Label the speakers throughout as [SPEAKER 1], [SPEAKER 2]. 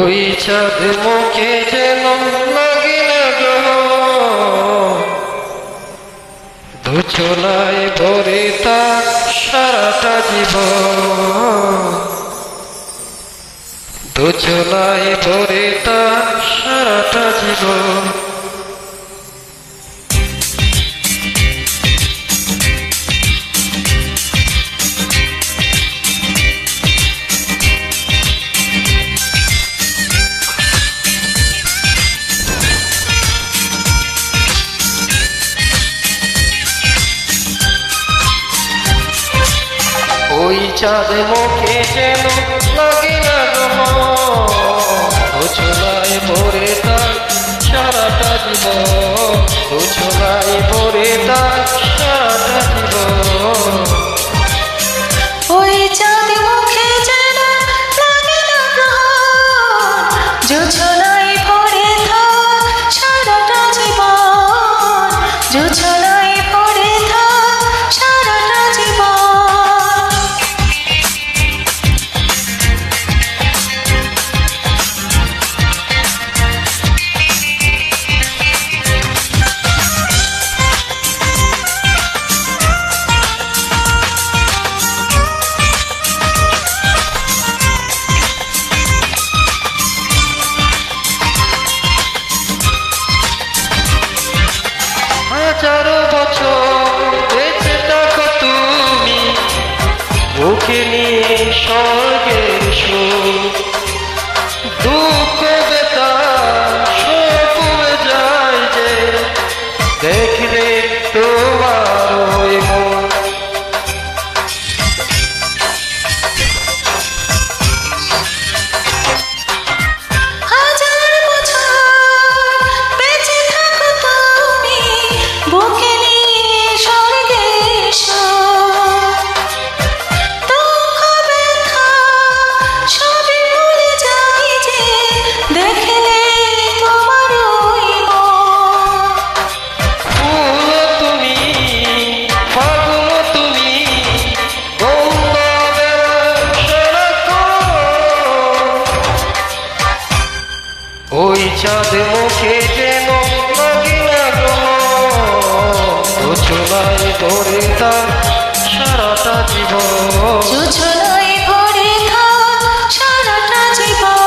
[SPEAKER 1] ওই চাঁদ মুখে যেন লাগে না গ্রহ, দুচলায় ভরে তার সারাটা জীবন, দুচলায় ভরে তার সারাটা জীবন। ওই চাঁদ মুখে যেন লাগে না গ্রহ, দুচলায় ভরে তার সারাটা জীবন, দুচলায় ভরে তার সারাটা জীবন।
[SPEAKER 2] ওই চাঁদ মুখে যেন লাগে না গ্রহ, জোছনায় ভরে থাক সারাটা জীবন, জোছনায় ভরে থাক সারাটা জীবন।
[SPEAKER 1] হাজারো বছর বেঁচে থাকো তুমি, বুকে নিয়ে স্বর্গের সুখ, দুঃখ বেতা সব ভুলে যায় যে দেখলে তোমার ওই মন।
[SPEAKER 2] হাজার বছর বেঁচে থাকো তুমি, বুকে নিয়ে স্বর্গের সুখ, দুঃখ ব্যথা সবই ভুলে যাই যে দেখলে তোমার ওই মন।
[SPEAKER 1] ফুল তুমি, ফাগুন তুমি, গন্ধ বেরোয় সারাক্ষণ। ওই চাঁদ মুখে যেন লাগে না গ্রহ, দুচলায় ভরে তার সারাটা জীবন,
[SPEAKER 2] জোছনায় ভরে থাক সারাটা জীবন।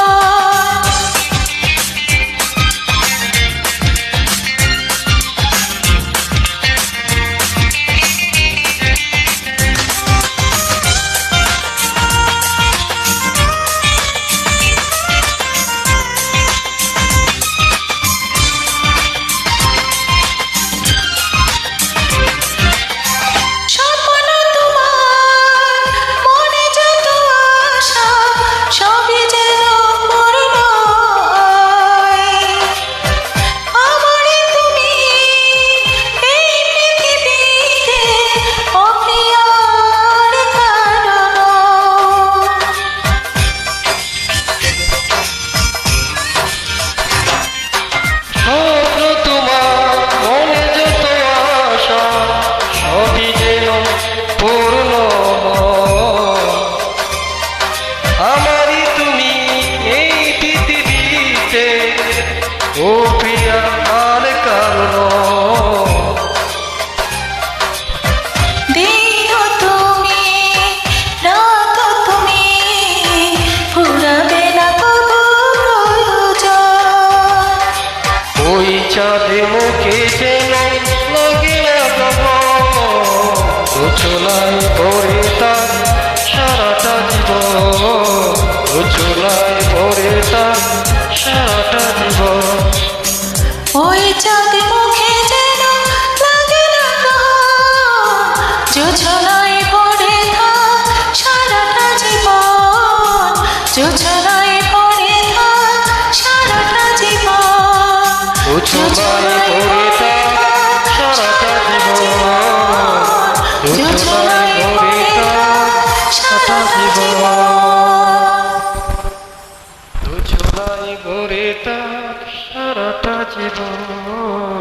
[SPEAKER 2] স্বপ্ন তোমার মনে যত আশা সবই যেন পূর্ণ হয়। আমারে তুমি এই পৃথিবীতে অপ্রিয়ার কারণ।
[SPEAKER 1] স্বপ্ন তোমার মনে যত আশা সবই যেন পূর্ণ হয়। আমারই তুমি এই পৃথিবীতে ও প্রিয়া আর কারণ।
[SPEAKER 2] দিন তুমি রাত তুমি ফুরাবে না কবু প্রয়োজন।
[SPEAKER 1] ওই চাঁদ মুখে যেন লাগে না গ্রহ, দুচলায় ভরে তার সারাটা জীবন, দুচলায় ভরে তার সারাটা জীবন।
[SPEAKER 2] ওই চাঁদ মুখে যেন লাগে না গ্রহ, জোছনায় ভরে থাক সারাটা জীবন, জোছনায় ভরে থাক সারাটা জীবন,
[SPEAKER 1] দুচলায় ভরে তার সারাটা জীবন, দুচলায় ভরে তার সারাটা জীবন, দুচলায় ভরে তার সারাটা জীবন।